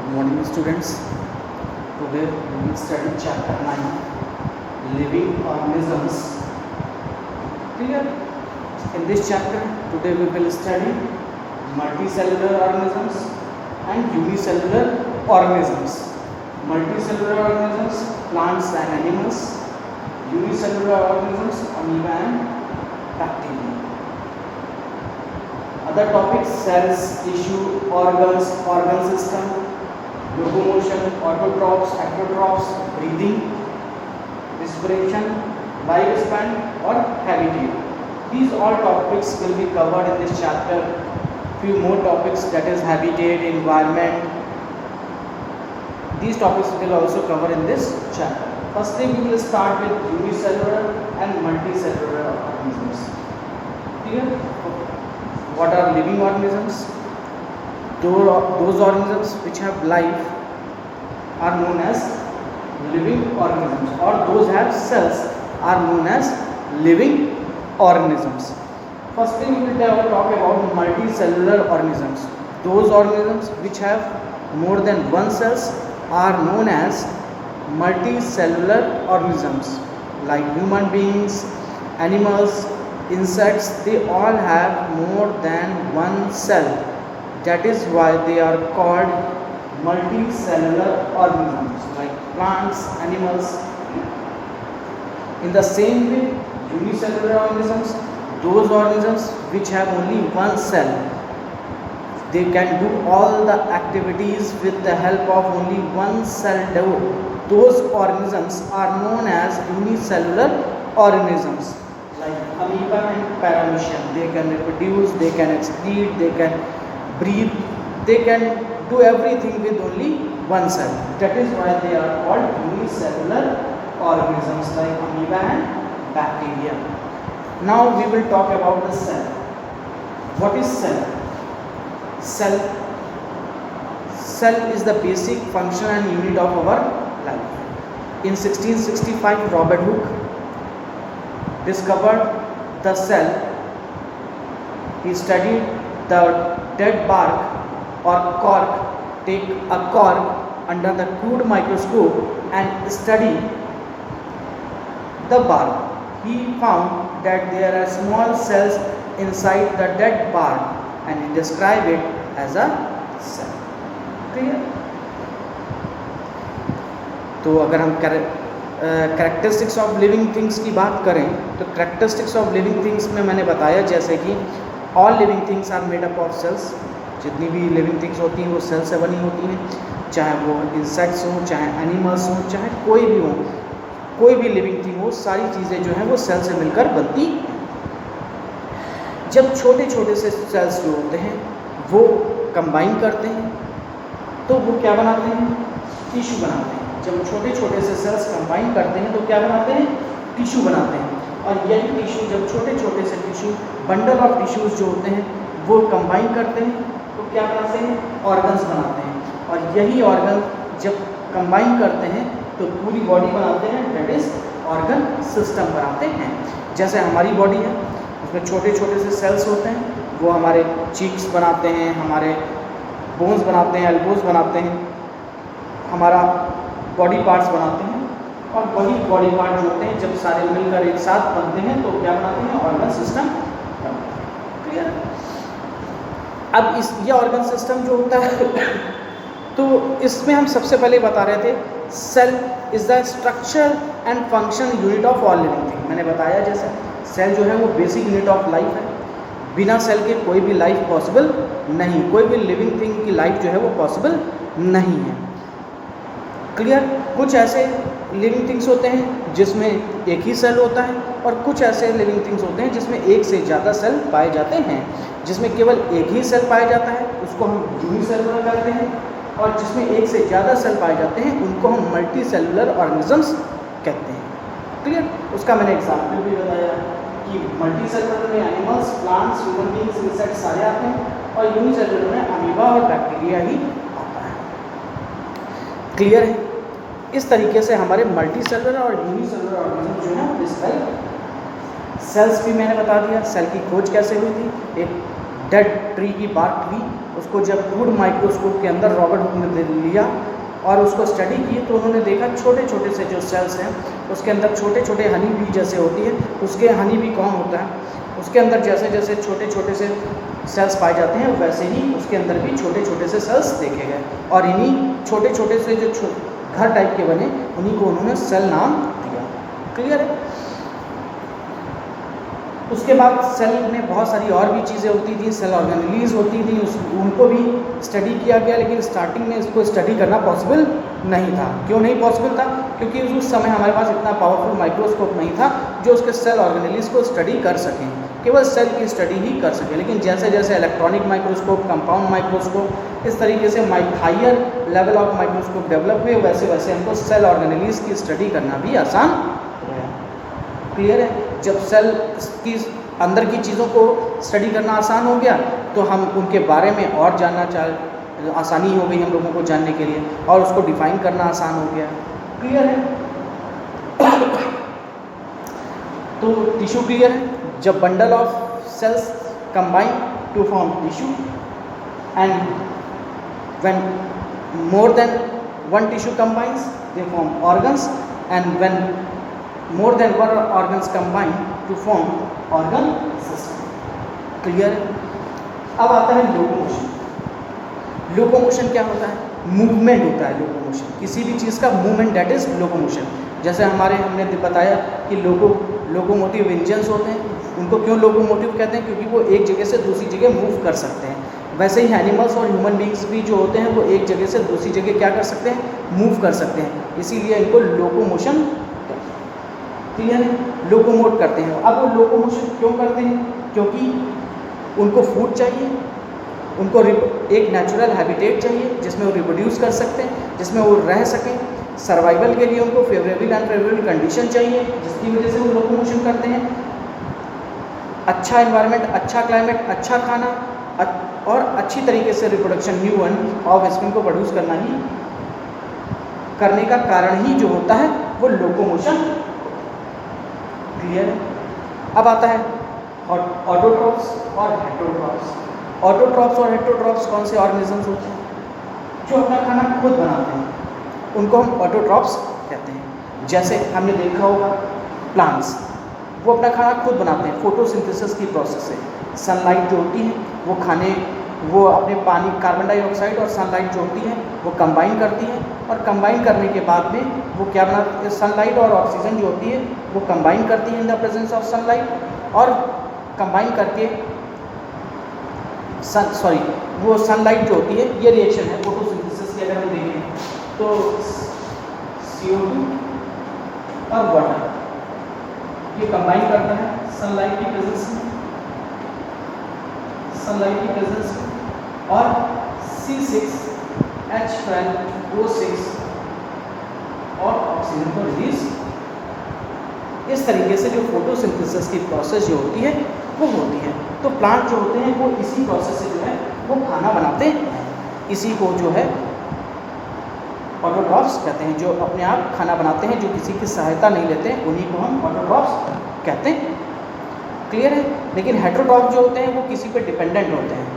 Good morning, students. Today we will study chapter 9, living organisms. Clear? In this chapter, today we will study multicellular organisms and unicellular organisms. Multicellular organisms, plants and animals. Unicellular organisms, amoeba and bacteria. Other topics: cells, tissue, organs, organ system, locomotion, autotrophs, ectotrophs, breathing, respiration, lifespan or habitat. These all topics will be covered in this chapter. Few more topics, that is habitat, environment. These topics will also cover in this chapter. Firstly, we will start with unicellular and multicellular organisms. Clear? What are living organisms? Those organisms which have life are known as living organisms, or those have cells are known as living organisms. Firstly, we will talk about multicellular organisms. Those organisms which have more than one cells are known as multicellular organisms, like human beings, animals, insects. They all have more than one cell. That is why they are called multicellular organisms, like plants, animals. In the same way, unicellular organisms, those organisms which have only one cell, they can do all the activities with the help of only one cell. Those organisms are known as unicellular organisms, like amoeba and paramecium. They can reproduce, they can excrete, they can breathe, they can do everything with only one cell. That is why they are called unicellular organisms, like amoeba and bacteria. Now we will talk about the cell. What is cell? Cell is the basic function and unit of our life. In 1665, Robert Hooke discovered the cell. He studied the dead bark or cork. Take a cork under the crude microscope and study the bark. He found that there are small cells inside the dead bark, and he described it as a cell. Clear? तो अगर हम characteristics of living things की बात करें, तो characteristics of living things में मैंने बताया जैसे कि all living things are made up of cells. जितनी भी लिविंग थिंग्स होती हैं वो सेल से बनी होती हैं, चाहे वो इंसेक्ट्स हों, चाहे एनिमल्स हों, चाहे कोई भी हो, कोई भी लिविंग थिंग हो, सारी चीज़ें जो हैं वो सेल से मिलकर बनती हैं. जब छोटे छोटे से सेल्स जो होते हैं वो कंबाइन करते हैं तो वो क्या बनाते हैं? टिश्यू बनाते हैं. जब छोटे छोटे से सेल्स कंबाइन करते हैं तो क्या बनाते हैं? टिश्यू बनाते हैं. और यही टिश्यू, जब छोटे छोटे से टिश्यू, बंडल ऑफ टिश्यूज जो होते हैं वो कंबाइन करते हैं तो क्या बनाते हैं? ऑर्गन्स बनाते हैं. और यही ऑर्गन जब कंबाइन करते हैं तो पूरी बॉडी बनाते हैं. दैट इज ऑर्गन सिस्टम बनाते हैं. जैसे हमारी बॉडी है, उसमें छोटे छोटे से सेल्स होते हैं, वो हमारे चीक्स बनाते हैं, हमारे बोन्स बनाते हैं, एल्बोज बनाते हैं, हमारा बॉडी पार्ट्स बनाते हैं. और वही बॉडी पार्ट जो होते हैं जब सारे मिलकर एक साथ बनते हैं तो क्या बनाते हैं? ऑर्गन सिस्टम बनाते हैं. क्लियर? अब ये ऑर्गन सिस्टम जो होता है तो इसमें हम सबसे पहले बता रहे थे cell is the structure and function unit of all living thing. मैंने बताया जैसे सेल जो है वो बेसिक यूनिट ऑफ लाइफ है. बिना सेल के कोई भी लाइफ पॉसिबल नहीं, कोई भी लिविंग थिंग की लाइफ जो है वो पॉसिबल नहीं है. क्लियर? कुछ ऐसे लिविंग थिंग्स होते हैं जिसमें एक ही सेल होता है, और कुछ ऐसे लिविंग थिंग्स होते हैं जिसमें एक से ज़्यादा सेल पाए जाते हैं. जिसमें केवल एक ही सेल पाया जाता है उसको हम यूनिसेलुलर कहते हैं, और जिसमें एक से ज़्यादा सेल पाए जाते हैं उनको हम मल्टीसेलुलर ऑर्गेनिजम्स कहते हैं. क्लियर? उसका मैंने एग्जाम्पल भी बताया कि मल्टीसेलुलर में animals, plants, human beings, insects सारे आते हैं, और यूनिसेलुलर में अमीबा और बैक्टीरिया ही आता है. क्लियर है? इस तरीके से हमारे मल्टीसेलुलर और यूनिसेलुलर ऑर्गेनिज्म जो है डिस्क्राइब. सेल्स भी मैंने बता दिया, सेल की खोज कैसे हुई थी. एक डेड ट्री की बार्क ली, उसको जब क्रूड माइक्रोस्कोप के अंदर रॉबर्ट हुक ने लिया और उसको स्टडी की तो उन्होंने देखा छोटे छोटे से जो सेल्स हैं उसके अंदर छोटे छोटे हनी बी जैसे होती है, उसके हनी बी कौन होता है, उसके अंदर जैसे जैसे छोटे छोटे से सेल्स पाए जाते हैं वैसे ही उसके अंदर भी छोटे छोटे से सेल्स देखे गए और इन्हीं छोटे छोटे से जो घर टाइप के बने उन्हीं को उन्होंने सेल नाम दिया। क्लियर है। उसके बाद सेल में बहुत सारी और भी चीज़ें होती थी, सेल ऑर्गेनेलीज होती थी, उनको भी स्टडी किया गया, लेकिन स्टार्टिंग में इसको स्टडी करना पॉसिबल नहीं था। क्यों नहीं पॉसिबल था? क्योंकि उस समय हमारे पास इतना पावरफुल माइक्रोस्कोप नहीं था जो उसके सेल ऑर्गेनेलीज को स्टडी कर सकें, केवल सेल की स्टडी ही कर सके। लेकिन जैसे जैसे इलेक्ट्रॉनिक माइक्रोस्कोप, कंपाउंड माइक्रोस्कोप, इस तरीके से higher level of microscope develop हुए, वैसे वैसे हमको सेल ऑर्गेनेलीज की स्टडी करना भी आसान हो गया। क्लियर है। जब सेल की अंदर की चीज़ों को स्टडी करना आसान हो गया तो हम उनके बारे में और जानना आसानी हो गई हम लोगों को जानने के लिए, और उसको डिफाइन करना आसान हो गया। क्लियर है। तो टिश्यू क्लियर है। जब bundle of cells combine to form tissue and when more than one tissue combines they form organs, and when more than one organs combine to form organ system. Clear है। अब आता है locomotion. Locomotion क्या होता है? Movement होता है locomotion, किसी भी चीज़ का मूवमेंट, दैट इज लोकोमोशन। जैसे हमने बताया कि लोकोमोटिव इंजन्स होते हैं, उनको क्यों लोकोमोटिव कहते हैं? क्योंकि वो एक जगह से दूसरी जगह मूव कर सकते हैं। वैसे ही एनिमल्स और ह्यूमन बींग्स भी जो होते हैं वो एक जगह से दूसरी जगह क्या कर सकते हैं? मूव कर सकते हैं, इसीलिए इनको लोकोमोशन, क्लियर है, लोकोमोट करते हैं। अब वो लोकोमोशन क्यों करते हैं? क्योंकि उनको फूड चाहिए, उनको एक नेचुरल हैबिटेट चाहिए जिसमें वो रिप्रोड्यूस कर सकते हैं, जिसमें वो रह सकें। सर्वाइवल के लिए उनको फेवरेबल एंड अनफेवरेबल कंडीशन चाहिए, जिसकी वजह से वो लोकोमोशन करते हैं। अच्छा एनवायरनमेंट, अच्छा क्लाइमेट, अच्छा खाना और अच्छी तरीके से reproduction, new one off spin को प्रोड्यूस करने का कारण ही जो होता है वो लोकोमोशन। क्लियर है। अब आता है ऑटोट्रॉप्स और हेटरोट्रॉप्स। ऑटोट्रॉप्स और हेटरोट्रॉप्स कौन से ऑर्गेनिजम्स होते हैं? जो अपना खाना खुद बनाते हैं, उनको हम ऑटोट्रॉप्स कहते हैं। जैसे हमने देखा होगा प्लांट्स, वो अपना खाना खुद बनाते हैं फोटोसिंथेसिस की प्रोसेस से। सनलाइट जो होती है वो अपने पानी, कार्बन डाइऑक्साइड और सनलाइट जो होती है वो कंबाइन करती है, और कंबाइन करने के बाद में वो क्या बनाती है? सनलाइट और ऑक्सीजन जो होती है वो कंबाइन करती है in the presence of sunlight, और कंबाइन करके वो सनलाइट जो होती है, ये रिएक्शन है फोटोसिंथेसिस की। अगर हम देखें तो CO2 और वाटर ये कंबाइन करता है सनलाइट की प्रेजेंस में, और C6H12O6 और ऑक्सीजन को रिलीज। इस तरीके से जो फोटोसिंथेसिस की प्रोसेस जो होती है वो होती है। तो प्लांट जो होते हैं वो इसी प्रोसेस से जो है वो खाना बनाते हैं। इसी को जो है ऑटोट्रॉप्स कहते हैं, जो अपने आप खाना बनाते हैं, जो किसी की सहायता नहीं लेते हैं, उन्हीं को हम ऑटोट्रॉप्स कहते हैं। क्लियर है। लेकिन हेटरोट्रॉप जो होते हैं वो किसी पे डिपेंडेंट होते हैं,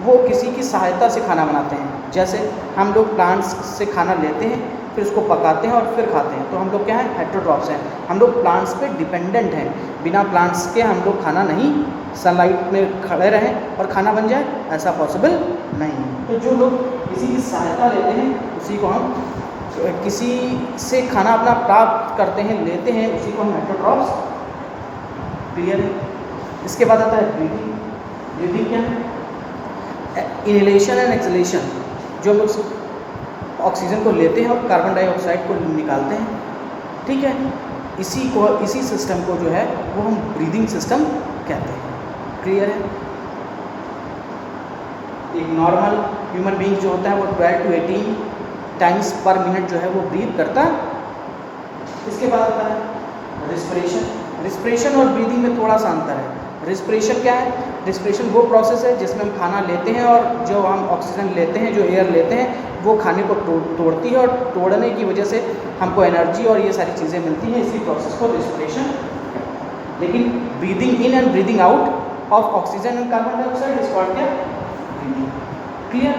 वो किसी की सहायता से खाना बनाते हैं। जैसे हम लोग प्लांट्स से खाना लेते हैं, फिर उसको पकाते हैं और फिर खाते हैं, तो हम लोग क्या हैं? हेटरोट्रॉप्स हैं। हम लोग प्लांट्स पे डिपेंडेंट हैं, बिना प्लांट्स के हम लोग खाना नहीं, सनलाइट में खड़े रहें और खाना बन जाए, ऐसा पॉसिबल नहीं। तो जो लोग किसी की सहायता लेते हैं उसी को हम, किसी से खाना अपना प्राप्त करते हैं, लेते हैं, उसी को हम हेटरोट्रॉप्स। क्लियर है। इसके बाद आता है ब्रीदिंग। ब्रीदिंग क्या है? Inhalation and exhalation. जो लोग ऑक्सीजन को लेते हैं और कार्बन डाइऑक्साइड को निकालते हैं, ठीक है, इसी सिस्टम को जो है वो हम ब्रीदिंग सिस्टम कहते हैं। क्लियर है। एक नॉर्मल ह्यूमन बीइंग जो होता है वो 12 to 18 टाइम्स पर मिनट जो है वो ब्रीथ करता है। इसके बाद आता है रिस्पिरेशन। रिस्पिरेशन और ब्रीदिंग में थोड़ा सा अंतर है। रिस्पिरेशन क्या है? रिस्पिरेशन वो प्रोसेस है जिसमें हम खाना लेते हैं और जो हम ऑक्सीजन लेते हैं, जो एयर लेते हैं, वो खाने को तोड़ती है, और तोड़ने की वजह से हमको एनर्जी और ये सारी चीज़ें मिलती हैं, इसी प्रोसेस को रिस्पिरेशन। लेकिन breathing in and breathing out of oxygen and carbon dioxide is called क्या? क्लियर?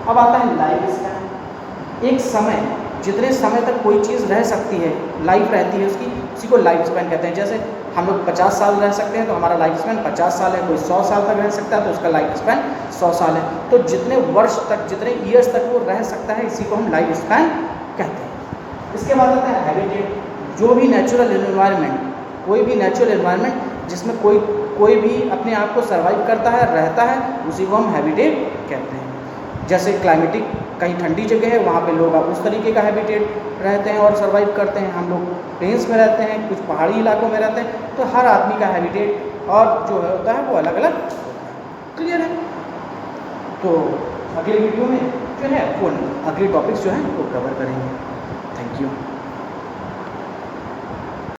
अब आता है लाइफ स्पैन। एक समय, जितने समय तक कोई चीज़ रह सकती है, लाइफ रहती है उसकी, उसी को लाइफ स्पैन कहते हैं। जैसे हम लोग 50 साल रह सकते हैं तो हमारा लाइफ स्पैन 50 साल है, कोई 100 साल तक रह सकता है तो उसका लाइफ स्पैन 100 साल है। तो जितने वर्ष तक, जितने ईयर्स तक वो रह सकता है, इसी को हम लाइफ स्पैन कहते हैं। इसके बाद आता है हैबिटेट। जो भी नेचुरल एनवायरनमेंट, कोई भी नेचुरल एनवायरनमेंट जिसमें कोई भी अपने आप को सर्वाइव करता है, रहता है, उसी को हम हैबिटेट कहते हैं। जैसे क्लाइमेटिक, कहीं ठंडी जगह है वहाँ पे लोग अब उस तरीके का हैबिटेट रहते हैं और सर्वाइव करते हैं। हम लोग प्लेन्स में रहते हैं, कुछ पहाड़ी इलाकों में रहते हैं, तो हर आदमी का हैबिटेट और जो होता है वो अलग अलग होता है। क्लियर है? तो अगले वीडियो में जो है वो अगले टॉपिक्स जो हैं वो कवर करेंगे। Thank you.